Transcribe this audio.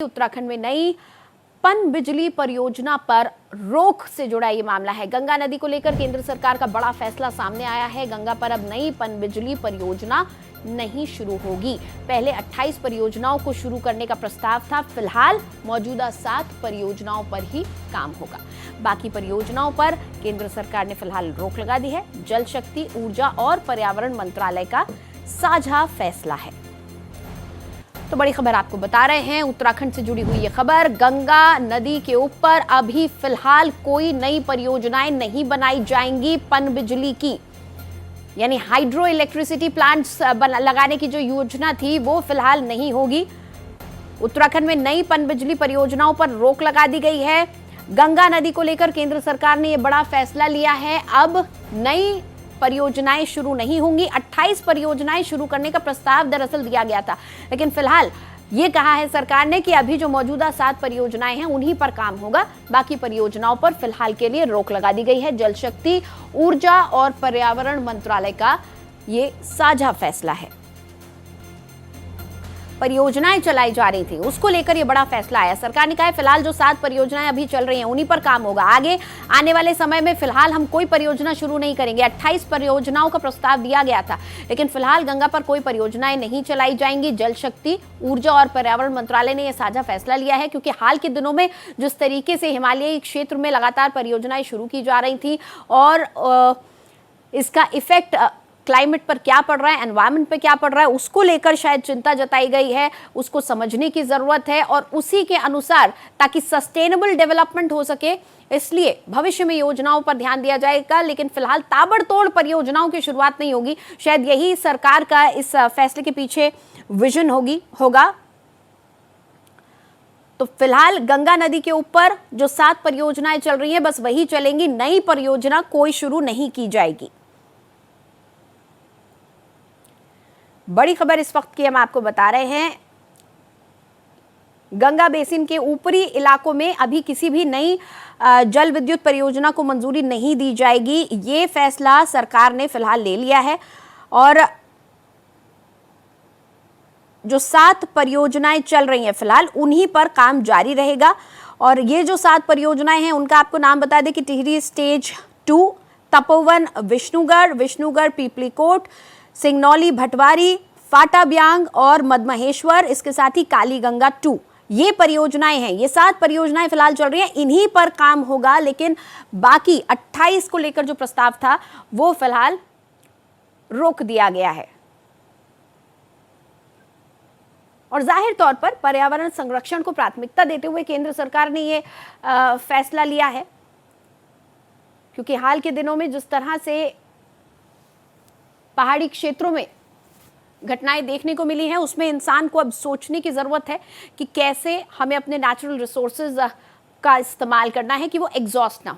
उत्तराखंड में नई पन बिजली परियोजना पर रोक से जुड़ा ये मामला है। गंगा नदी को लेकर केंद्र सरकार का बड़ा फैसला सामने आया है। गंगा पर अब नई पन बिजली परियोजना नहीं शुरू होगी। पहले 28 परियोजनाओं को शुरू करने का प्रस्ताव था। फिलहाल मौजूदा 7 परियोजनाओं पर ही काम होगा। बाकी परियोजनाओं पर केंद्र सरकार ने फिलहाल रोक लगा दी है। जल शक्ति, ऊर्जा और पर्यावरण मंत्रालय का साझा फैसला है। तो बड़ी खबर आपको बता रहे हैं, उत्तराखंड से जुड़ी हुई ये खबर। गंगा नदी के ऊपर अभी फिलहाल कोई नई परियोजनाएं नहीं बनाई जाएंगी। पन बिजली की यानी हाइड्रो इलेक्ट्रिसिटी प्लांट्स लगाने की जो योजना थी वो फिलहाल नहीं होगी। उत्तराखंड में नई पन बिजली परियोजनाओं पर रोक लगा दी गई है। गंगा नदी को लेकर केंद्र सरकार ने यह बड़ा फैसला लिया है। अब नई परियोजनाएं शुरू नहीं होंगी। 28 परियोजनाएं शुरू करने का प्रस्ताव दरअसल दिया गया था, लेकिन फिलहाल ये कहा है सरकार ने कि अभी जो मौजूदा 7 परियोजनाएं हैं उन्हीं पर काम होगा। बाकी परियोजनाओं पर फिलहाल के लिए रोक लगा दी गई है। जल शक्ति, ऊर्जा और पर्यावरण मंत्रालय का ये साझा फैसला है। परियोजनाएं चलाई जा रही थी, उसको लेकर यह बड़ा फैसला आया। सरकार ने कहा है फिलहाल जो 7 परियोजनाएं अभी चल रही हैं उन्हीं पर काम होगा। आगे आने वाले समय में फिलहाल हम कोई परियोजना शुरू नहीं करेंगे। 28 परियोजनाओं का प्रस्ताव दिया गया था, लेकिन फिलहाल गंगा पर कोई परियोजनाएं नहीं चलाई जाएंगी। जल शक्ति, ऊर्जा और पर्यावरण मंत्रालय ने यह साझा फैसला लिया है, क्योंकि हाल के दिनों में जिस तरीके से हिमालयी क्षेत्र में लगातार परियोजनाएं शुरू की जा रही थी और इसका इफेक्ट क्लाइमेट पर क्या पड़ रहा है, एनवायरनमेंट पे क्या पड़ रहा है, उसको लेकर शायद चिंता जताई गई है। उसको समझने की जरूरत है और उसी के अनुसार, ताकि सस्टेनेबल डेवलपमेंट हो सके, इसलिए भविष्य में योजनाओं पर ध्यान दिया जाएगा। लेकिन फिलहाल ताबड़तोड़ परियोजनाओं की शुरुआत नहीं होगी। शायद यही सरकार का इस फैसले के पीछे विजन होगा। तो फिलहाल गंगा नदी के ऊपर जो 7 परियोजनाएं चल रही हैं बस वही चलेंगी। नई परियोजना कोई शुरू नहीं की जाएगी। बड़ी खबर इस वक्त की हम आपको बता रहे हैं, गंगा बेसिन के ऊपरी इलाकों में अभी किसी भी नई जल विद्युत परियोजना को मंजूरी नहीं दी जाएगी। ये फैसला सरकार ने फिलहाल ले लिया है और जो 7 परियोजनाएं चल रही हैं फिलहाल उन्हीं पर काम जारी रहेगा। और ये जो 7 परियोजनाएं हैं उनका आपको नाम बता दें कि टिहरी स्टेज 2, तपोवन विष्णुगढ़ पीपलीकोट, सिंगनौली भटवारी, फाटा ब्यांग और मदमहेश्वर, इसके साथ ही काली गंगा 2, ये परियोजनाएं हैं। ये 7 परियोजनाएं फिलहाल चल रही हैं, इन्हीं पर काम होगा। लेकिन बाकी 28 को लेकर जो प्रस्ताव था वो फिलहाल रोक दिया गया है। और जाहिर तौर पर पर्यावरण संरक्षण को प्राथमिकता देते हुए केंद्र सरकार ने ये फैसला लिया है, क्योंकि हाल के दिनों में जिस तरह से पहाड़ी क्षेत्रों में घटनाएं देखने को मिली हैं, उसमें इंसान को अब सोचने की जरूरत है कि कैसे हमें अपने नेचुरल रिसोर्सेज का इस्तेमाल करना है कि वो एग्जॉस्ट ना हो।